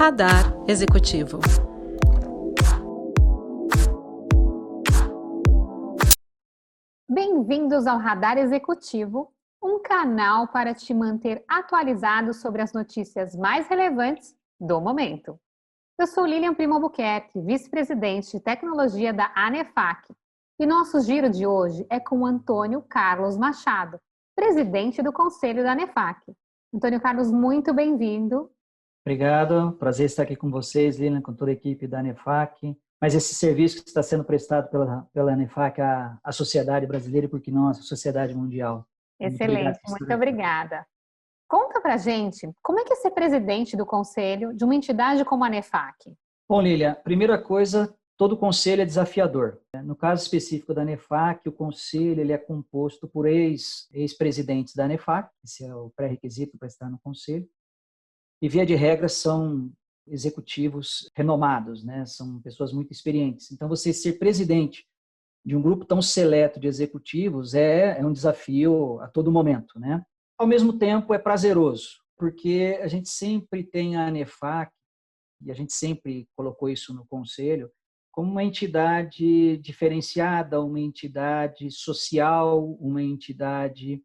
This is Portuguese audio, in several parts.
Radar Executivo. Bem-vindos ao Radar Executivo, um canal para te manter atualizado sobre as notícias mais relevantes do momento. Eu sou Lilian Primo Albuquerque, vice-presidente de tecnologia da ANEFAC, e nosso giro de hoje é com Antônio Carlos Machado, presidente do Conselho da ANEFAC. Antônio Carlos, muito bem-vindo. Obrigado, prazer estar aqui com vocês, Lilian, com toda a equipe da ANEFAC. Mas esse serviço que está sendo prestado pela ANEFAC à sociedade brasileira e, por que não, à sociedade mundial. Excelente, muito obrigada. Conta pra gente, como é que é ser presidente do conselho de uma entidade como a ANEFAC? Bom, Lilian, primeira coisa, todo conselho é desafiador. No caso específico da ANEFAC, o conselho ele é composto por ex-presidentes da ANEFAC, esse é o pré-requisito para estar no conselho, e via de regra são executivos renomados, né? São pessoas muito experientes. Então, você ser presidente de um grupo tão seleto de executivos é um desafio a todo momento, né? Ao mesmo tempo, é prazeroso, porque a gente sempre tem a ANEFAC, e a gente sempre colocou isso no conselho, como uma entidade diferenciada, uma entidade social, uma entidade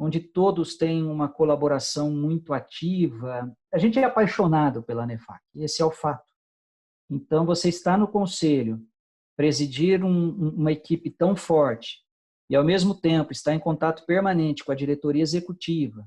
onde todos têm uma colaboração muito ativa. A gente é apaixonado pela ANEFAC, esse é o fato. Então, você está no conselho, presidir uma equipe tão forte e, ao mesmo tempo, estar em contato permanente com a diretoria executiva,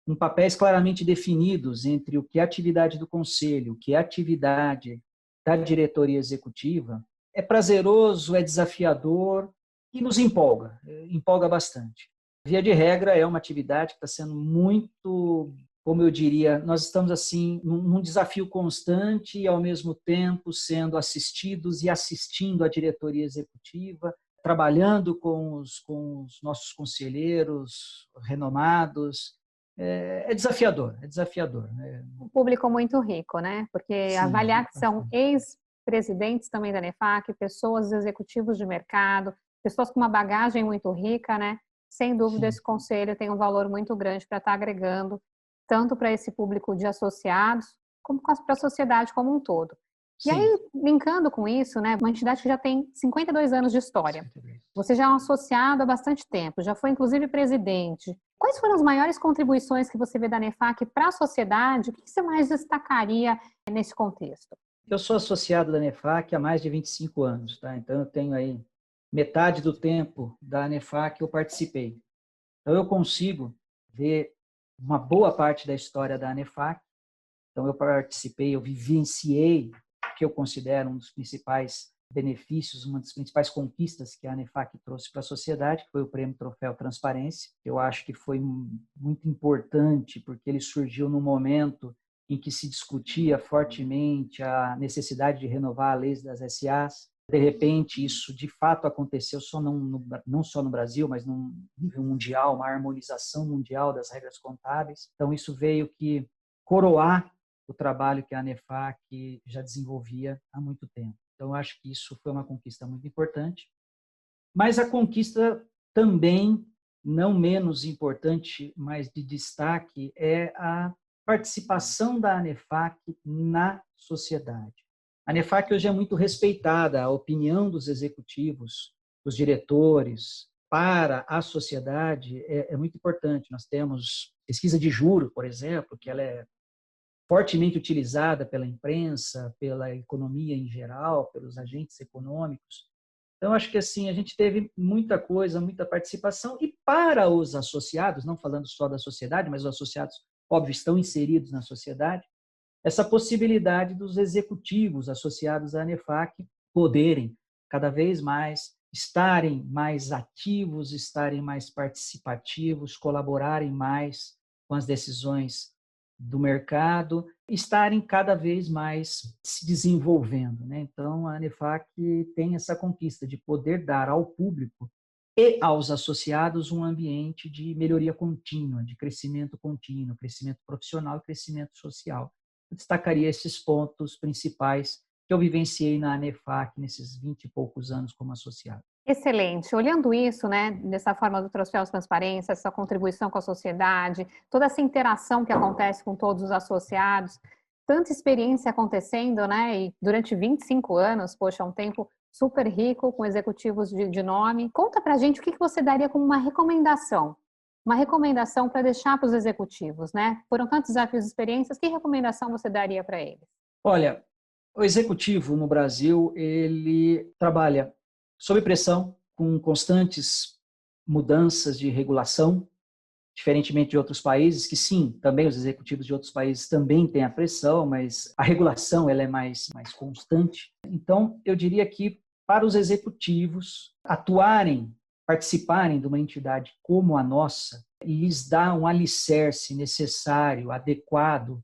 com papéis claramente definidos entre o que é a atividade do conselho, o que é a atividade da diretoria executiva, é prazeroso, é desafiador e nos empolga bastante. Via de regra, é uma atividade que está sendo muito, como eu diria, nós estamos assim num desafio constante e, ao mesmo tempo, sendo assistidos e assistindo a diretoria executiva, trabalhando com os nossos conselheiros renomados. É desafiador, é desafiador. Um público muito rico, né? Porque Sim, avaliar que são bastante. ex-presidentes também da ANEFAC, pessoas executivos de mercado, pessoas com uma bagagem muito rica, né? Sem dúvida, Sim. esse conselho tem um valor muito grande para estar agregando, tanto para esse público de associados, como para a sociedade como um todo. E Sim. aí, linkando com isso, né, uma entidade que já tem 52 anos de história. Você já é um associado há bastante tempo, já foi inclusive presidente. Quais foram as maiores contribuições que você vê da ANEFAC para a sociedade? O que você mais destacaria nesse contexto? Eu sou associado da ANEFAC há mais de 25 anos, tá? Então eu tenho aí metade do tempo da ANEFAC eu participei. Então eu consigo ver uma boa parte da história da ANEFAC. Então eu participei, eu vivenciei o que eu considero um dos principais benefícios, uma das principais conquistas que a ANEFAC trouxe para a sociedade, que foi o Prêmio Troféu Transparência. Eu acho que foi muito importante, porque ele surgiu no momento em que se discutia fortemente a necessidade de renovar a lei das SAs. De repente, isso de fato aconteceu não só no Brasil, mas num nível mundial, uma harmonização mundial das regras contábeis. Então, isso veio que coroar o trabalho que a ANEFAC já desenvolvia há muito tempo. Então, eu acho que isso foi uma conquista muito importante. Mas a conquista também, não menos importante, mas de destaque, é a participação da ANEFAC na sociedade. A ANEFAC hoje é muito respeitada, a opinião dos executivos, dos diretores, para a sociedade é muito importante. Nós temos pesquisa de juro, por exemplo, que ela é fortemente utilizada pela imprensa, pela economia em geral, pelos agentes econômicos. Então, acho que assim, a gente teve muita coisa, muita participação, e para os associados, não falando só da sociedade, mas os associados, óbvio, estão inseridos na sociedade, essa possibilidade dos executivos associados à ANEFAC poderem cada vez mais estarem mais ativos, estarem mais participativos, colaborarem mais com as decisões do mercado, estarem cada vez mais se desenvolvendo, né? Então, a ANEFAC tem essa conquista de poder dar ao público e aos associados um ambiente de melhoria contínua, de crescimento contínuo, crescimento profissional e crescimento social. Eu destacaria esses pontos principais que eu vivenciei na ANEFAC nesses 20 e poucos anos como associado. Excelente. Olhando isso, né, dessa forma do troféu de transparência, essa contribuição com a sociedade, toda essa interação que acontece com todos os associados, tanta experiência acontecendo, né? E durante 25 anos, poxa, um tempo super rico, com executivos de nome. Conta pra gente o que você daria como uma recomendação. Uma recomendação para deixar para os executivos, né? Foram tantos desafios e experiências, que recomendação você daria para eles? Olha, o executivo no Brasil, ele trabalha sob pressão, com constantes mudanças de regulação, diferentemente de outros países, que sim, também os executivos de outros países também têm a pressão, mas a regulação ela é mais constante. Então, eu diria que para os executivos atuarem, participarem de uma entidade como a nossa, lhes dá um alicerce necessário, adequado,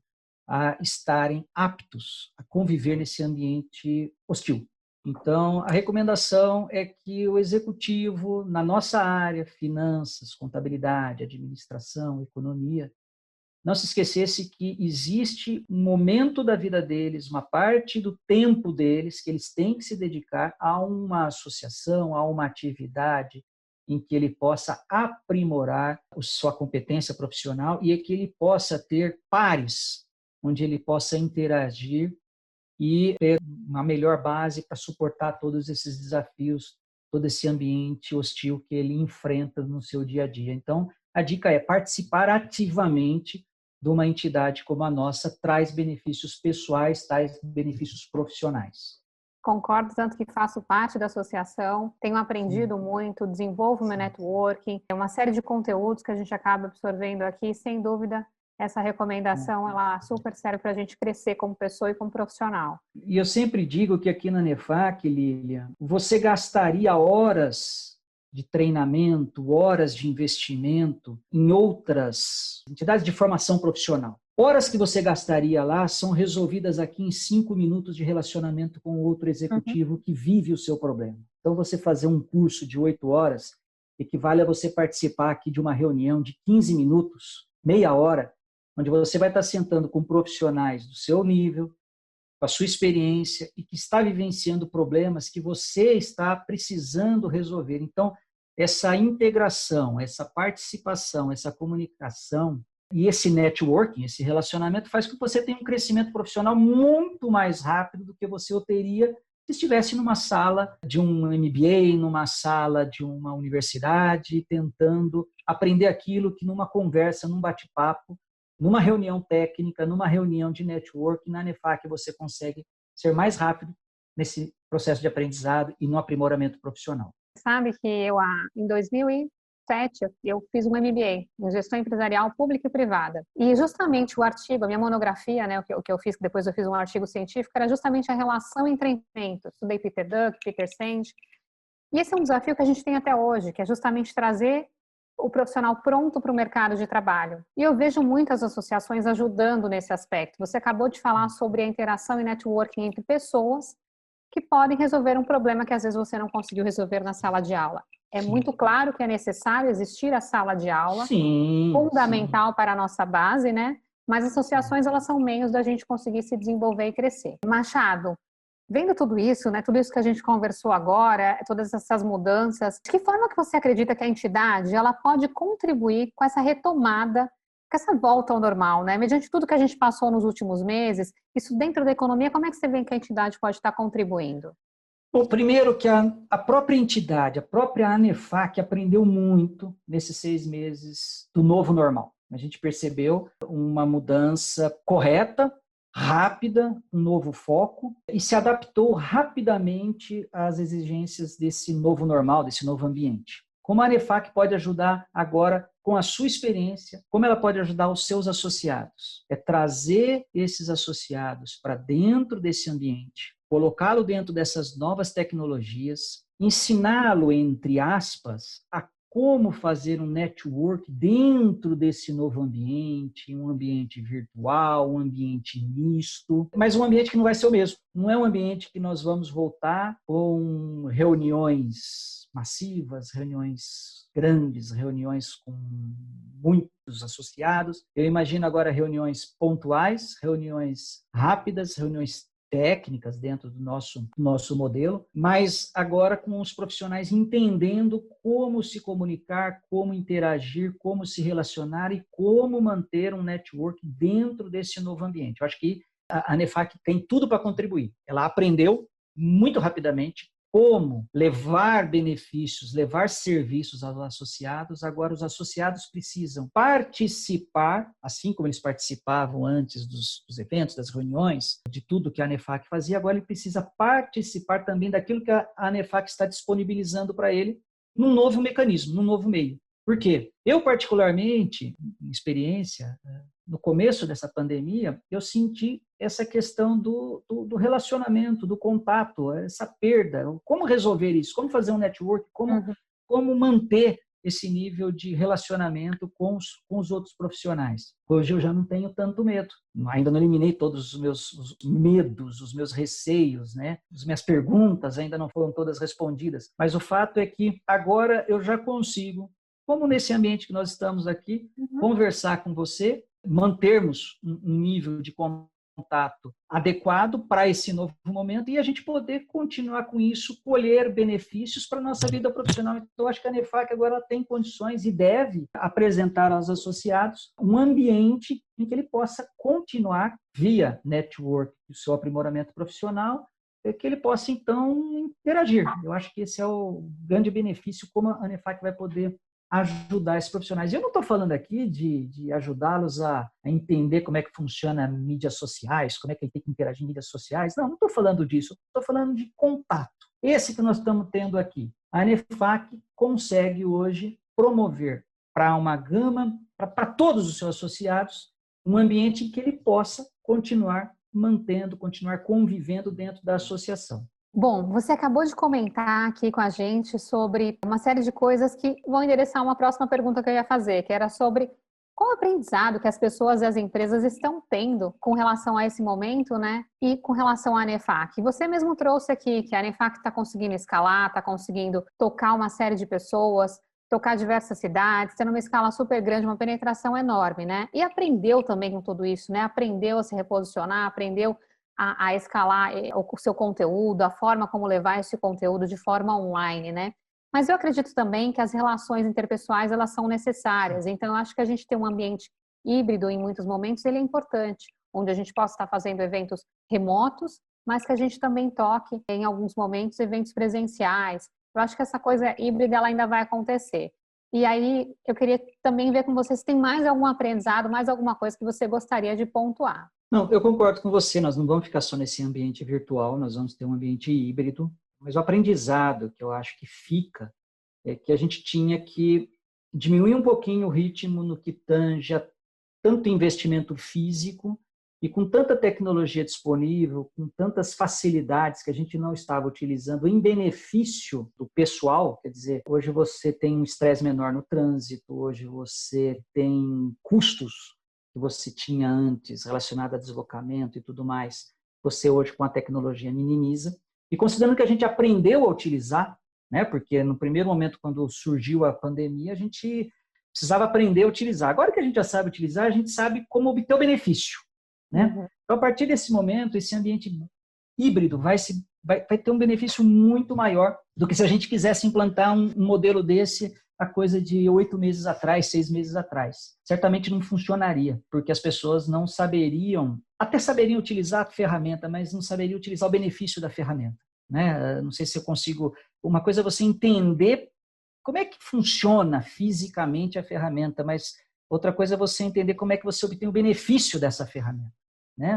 a estarem aptos a conviver nesse ambiente hostil. Então, a recomendação é que o executivo, na nossa área, finanças, contabilidade, administração, economia, não se esquecesse que existe um momento da vida deles, uma parte do tempo deles, que eles têm que se dedicar a uma associação, a uma atividade em que ele possa aprimorar a sua competência profissional e que ele possa ter pares, onde ele possa interagir e ter uma melhor base para suportar todos esses desafios, todo esse ambiente hostil que ele enfrenta no seu dia a dia. Então, a dica é participar ativamente de uma entidade como a nossa, traz benefícios pessoais, traz benefícios profissionais. Concordo, tanto que faço parte da associação, tenho aprendido muito, desenvolvo meu networking, é uma série de conteúdos que a gente acaba absorvendo aqui, sem dúvida, essa recomendação ela super serve para a gente crescer como pessoa e como profissional. E eu sempre digo que aqui na Nefac, Lilian, você gastaria horas de treinamento, horas de investimento em outras entidades de formação profissional. Horas que você gastaria lá são resolvidas aqui em 5 minutos de relacionamento com outro executivo que vive o seu problema. Então, você fazer um curso de 8 horas equivale a você participar aqui de uma reunião de 15 minutos, meia hora, onde você vai estar sentando com profissionais do seu nível, com a sua experiência e que está vivenciando problemas que você está precisando resolver. Então, essa integração, essa participação, essa comunicação e esse networking, esse relacionamento faz com que você tenha um crescimento profissional muito mais rápido do que você o teria se estivesse numa sala de um MBA, numa sala de uma universidade, tentando aprender aquilo que numa conversa, num bate-papo, numa reunião técnica, numa reunião de network, na Nefac você consegue ser mais rápido nesse processo de aprendizado e no aprimoramento profissional. Sabe que em 2007, eu fiz um MBA em Gestão Empresarial Pública e Privada. E justamente o artigo, a minha monografia, né, o que eu fiz, depois eu fiz um artigo científico, era justamente a relação entre treinamento. Estudei Peter Drucker, Peter Senge. E esse é um desafio que a gente tem até hoje, que é justamente trazer o profissional pronto para o mercado de trabalho. E eu vejo muitas associações ajudando nesse aspecto. Você acabou de falar sobre a interação e networking entre pessoas que podem resolver um problema que às vezes você não conseguiu resolver na sala de aula. É muito claro que é necessário existir a sala de aula, fundamental para a nossa base, né? Mas as associações, elas são meios da gente conseguir se desenvolver e crescer. Machado, vendo tudo isso, né, tudo isso que a gente conversou agora, todas essas mudanças, de que forma que você acredita que a entidade ela pode contribuir com essa retomada, com essa volta ao normal, né? Mediante tudo que a gente passou nos últimos meses, isso dentro da economia, como é que você vê que a entidade pode estar contribuindo? Bom, primeiro que a própria entidade, a própria ANEFAC aprendeu muito nesses 6 meses do novo normal. A gente percebeu uma mudança correta, rápida, um novo foco e se adaptou rapidamente às exigências desse novo normal, desse novo ambiente. Como a ANEFAC pode ajudar agora com a sua experiência, como ela pode ajudar os seus associados? É trazer esses associados para dentro desse ambiente, colocá-lo dentro dessas novas tecnologias, ensiná-lo, entre aspas, a como fazer um network dentro desse novo ambiente, um ambiente virtual, um ambiente misto, mas um ambiente que não vai ser o mesmo. Não é um ambiente que nós vamos voltar com reuniões massivas, reuniões grandes, reuniões com muitos associados. Eu imagino agora reuniões pontuais, reuniões rápidas, reuniões técnicas dentro do nosso modelo, mas agora com os profissionais entendendo como se comunicar, como interagir, como se relacionar e como manter um network dentro desse novo ambiente. Eu acho que a ANEFAC tem tudo para contribuir. Ela aprendeu muito rapidamente como levar benefícios, levar serviços aos associados. Agora, os associados precisam participar, assim como eles participavam antes dos eventos, das reuniões, de tudo que a ANEFAC fazia. Agora, ele precisa participar também daquilo que a ANEFAC está disponibilizando para ele num novo mecanismo, num novo meio. Por quê? Eu, particularmente, em experiência, no começo dessa pandemia, eu senti essa questão do relacionamento, do contato, essa perda. Como resolver isso? Como fazer um network? Como manter esse nível de relacionamento com os outros profissionais? Hoje eu já não tenho tanto medo. Ainda não eliminei todos os meus medos, os meus receios, né? As minhas perguntas ainda não foram todas respondidas. Mas o fato é que agora eu já consigo, como nesse ambiente que nós estamos aqui, conversar com você, mantermos um nível de contato adequado para esse novo momento e a gente poder continuar com isso, colher benefícios para a nossa vida profissional. Então, eu acho que a ANEFAC agora tem condições e deve apresentar aos associados um ambiente em que ele possa continuar via network, o seu aprimoramento profissional, que ele possa, então, interagir. Eu acho que esse é o grande benefício, como a ANEFAC vai poder ajudar esses profissionais. E eu não estou falando aqui de ajudá-los a entender como é que funciona mídias sociais, como é que ele tem que interagir em mídias sociais. Não estou falando disso. Estou falando de contato. Esse que nós estamos tendo aqui. A ANEFAC consegue hoje promover para uma gama, para todos os seus associados, um ambiente em que ele possa continuar mantendo, continuar convivendo dentro da associação. Bom, você acabou de comentar aqui com a gente sobre uma série de coisas que vão endereçar uma próxima pergunta que eu ia fazer, que era sobre qual o aprendizado que as pessoas e as empresas estão tendo com relação a esse momento, né? E com relação à ANEFAC. Você mesmo trouxe aqui que a ANEFAC está conseguindo escalar, está conseguindo tocar uma série de pessoas, tocar diversas cidades, tendo uma escala super grande, uma penetração enorme, né? E aprendeu também com tudo isso, né? Aprendeu a se reposicionar, aprendeu a escalar o seu conteúdo, a forma como levar esse conteúdo de forma online, né? Mas eu acredito também que as relações interpessoais, elas são necessárias. Então, eu acho que a gente ter um ambiente híbrido em muitos momentos, ele é importante, onde a gente possa estar fazendo eventos remotos, mas que a gente também toque, em alguns momentos, eventos presenciais. Eu acho que essa coisa híbrida, ela ainda vai acontecer. E aí, eu queria também ver com você se tem mais algum aprendizado, mais alguma coisa que você gostaria de pontuar. Não, eu concordo com você, nós não vamos ficar só nesse ambiente virtual, nós vamos ter um ambiente híbrido, mas o aprendizado que eu acho que fica é que a gente tinha que diminuir um pouquinho o ritmo no que tange a tanto investimento físico e com tanta tecnologia disponível, com tantas facilidades que a gente não estava utilizando em benefício do pessoal, quer dizer, hoje você tem um estresse menor no trânsito, hoje você tem custos que você tinha antes, relacionado a deslocamento e tudo mais, você hoje com a tecnologia minimiza. E considerando que a gente aprendeu a utilizar, né, porque no primeiro momento, quando surgiu a pandemia, a gente precisava aprender a utilizar. Agora que a gente já sabe utilizar, a gente sabe como obter o benefício. Né? Então, a partir desse momento, esse ambiente híbrido vai ter um benefício muito maior do que se a gente quisesse implantar um modelo desse a coisa de 8 meses atrás, 6 meses atrás. Certamente não funcionaria, porque as pessoas não saberiam, até saberiam utilizar a ferramenta, mas não saberiam utilizar o benefício da ferramenta. Né? Não sei se eu consigo... Uma coisa é você entender como é que funciona fisicamente a ferramenta, mas outra coisa é você entender como é que você obtém o benefício dessa ferramenta. Né?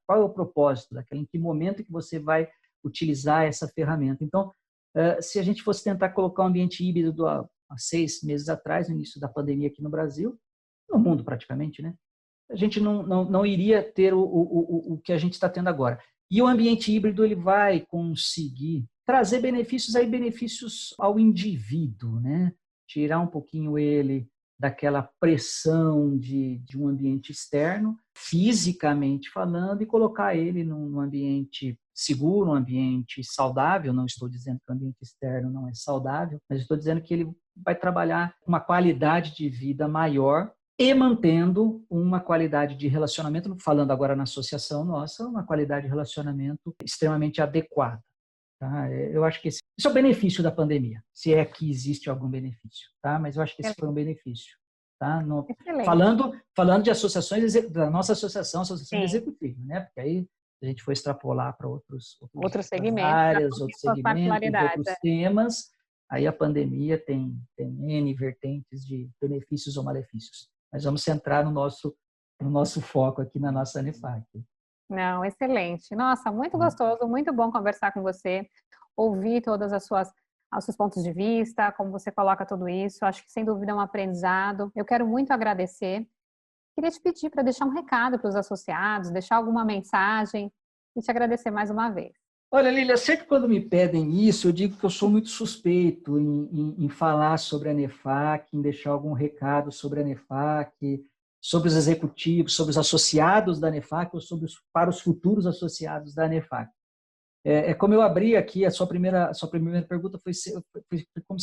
Qual é o propósito daquela, em que momento que você vai utilizar essa ferramenta. Então, se a gente fosse tentar colocar um ambiente híbrido há 6 meses atrás, no início da pandemia aqui no Brasil, no mundo praticamente, né? A gente não iria ter o que a gente está tendo agora. E o ambiente híbrido ele vai conseguir trazer benefícios ao indivíduo, né? Tirar um pouquinho ele daquela pressão de um ambiente externo, fisicamente falando, e colocar ele num ambiente seguro, um ambiente saudável. Não estou dizendo que o ambiente externo não é saudável, mas estou dizendo que ele vai trabalhar uma qualidade de vida maior e mantendo uma qualidade de relacionamento, falando agora na associação nossa, uma qualidade de relacionamento extremamente adequada. Tá? Eu acho que esse é o benefício da pandemia, se é que existe algum benefício, tá? Mas eu acho que esse foi um benefício. tá? Excelente. Falando de associações, da nossa associação Sim. executiva, né? Porque aí a gente foi extrapolar para outros segmentos, áreas, outros suas segmentos, particularidades. outros temas. Aí a pandemia tem N vertentes de benefícios ou malefícios. Mas vamos centrar no nosso foco aqui na nossa ANEFAC. Não, excelente. Nossa, muito gostoso, muito bom conversar com você, ouvir todas os seus pontos de vista, como você coloca tudo isso. Acho que sem dúvida é um aprendizado. Eu quero muito agradecer. Queria te pedir para deixar um recado para os associados, deixar alguma mensagem e te agradecer mais uma vez. Olha, Lília, sempre quando me pedem isso, eu digo que eu sou muito suspeito em falar sobre a ANEFAC, em deixar algum recado sobre a ANEFAC, sobre os executivos, sobre os associados da ANEFAC ou para os futuros associados da ANEFAC. Como eu abri aqui, a sua primeira pergunta foi como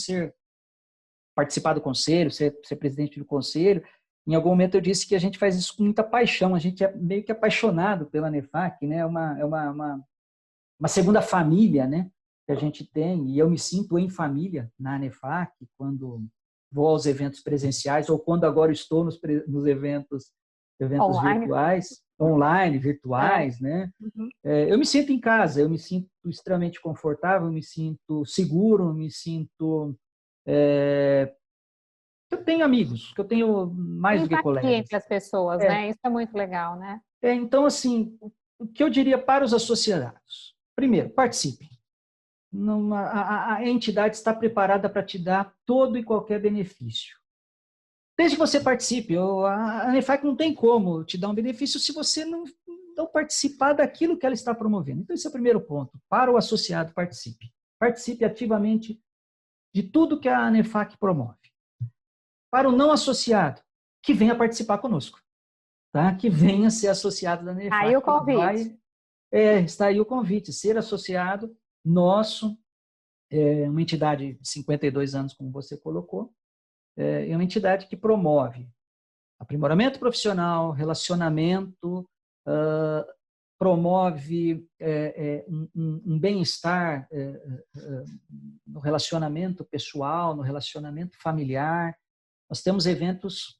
participar do conselho, ser presidente do conselho. Em algum momento eu disse que a gente faz isso com muita paixão, a gente é meio que apaixonado pela ANEFAC, né? É uma segunda família, né, que a gente tem, e eu me sinto em família na ANEFAC quando vou aos eventos presenciais ou quando agora estou nos eventos online, virtuais, né? Uhum. Eu me sinto em casa, eu me sinto extremamente confortável, eu me sinto seguro, eu me sinto que eu tenho amigos, que eu tenho mais do que colegas. Entre as pessoas, né? Isso é muito legal, né? Então, assim, o que eu diria para os associados? Primeiro, participe. A entidade está preparada para te dar todo e qualquer benefício. Desde que você participe. A ANEFAC não tem como te dar um benefício se você não participar daquilo que ela está promovendo. Então, esse é o primeiro ponto. Para o associado, participe. Participe ativamente de tudo que a ANEFAC promove. Para o não associado, que venha participar conosco. Tá? Que venha ser associado da ANEFAC. Aí o convite. Está aí o convite, ser associado nosso, uma entidade de 52 anos, como você colocou, é uma entidade que promove aprimoramento profissional, relacionamento, promove um bem-estar no relacionamento pessoal, no relacionamento familiar. Nós temos eventos,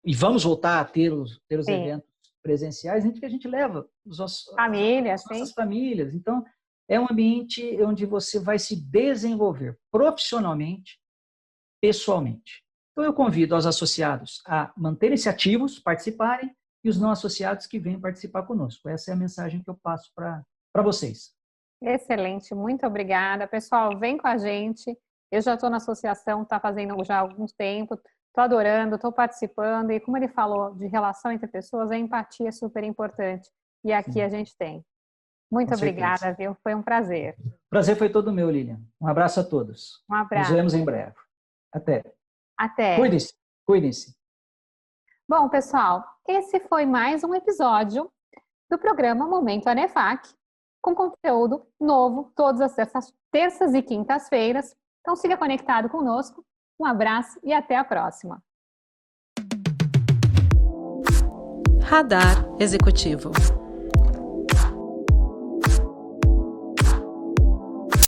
e vamos voltar a ter os eventos presenciais, em que a gente leva as nossas famílias. Então, é um ambiente onde você vai se desenvolver profissionalmente, pessoalmente. Então, eu convido os associados a manterem-se ativos, participarem, e os não associados que venham participar conosco. Essa é a mensagem que eu passo para vocês. Excelente, muito obrigada. Pessoal, vem com a gente. Eu já estou na associação, está fazendo já há algum tempo. Estou adorando, estou participando, e como ele falou de relação entre pessoas, a empatia é super importante. E aqui a gente tem. Muito obrigada, viu? Foi um prazer. O prazer foi todo meu, Lilian. Um abraço a todos. Um abraço. Nos vemos em breve. Até. Até. Cuidem-se. Bom, pessoal, esse foi mais um episódio do programa Momento ANEFAC, com conteúdo novo todas as terças e quintas-feiras. Então, siga conectado conosco. Um abraço e até a próxima. Radar Executivo.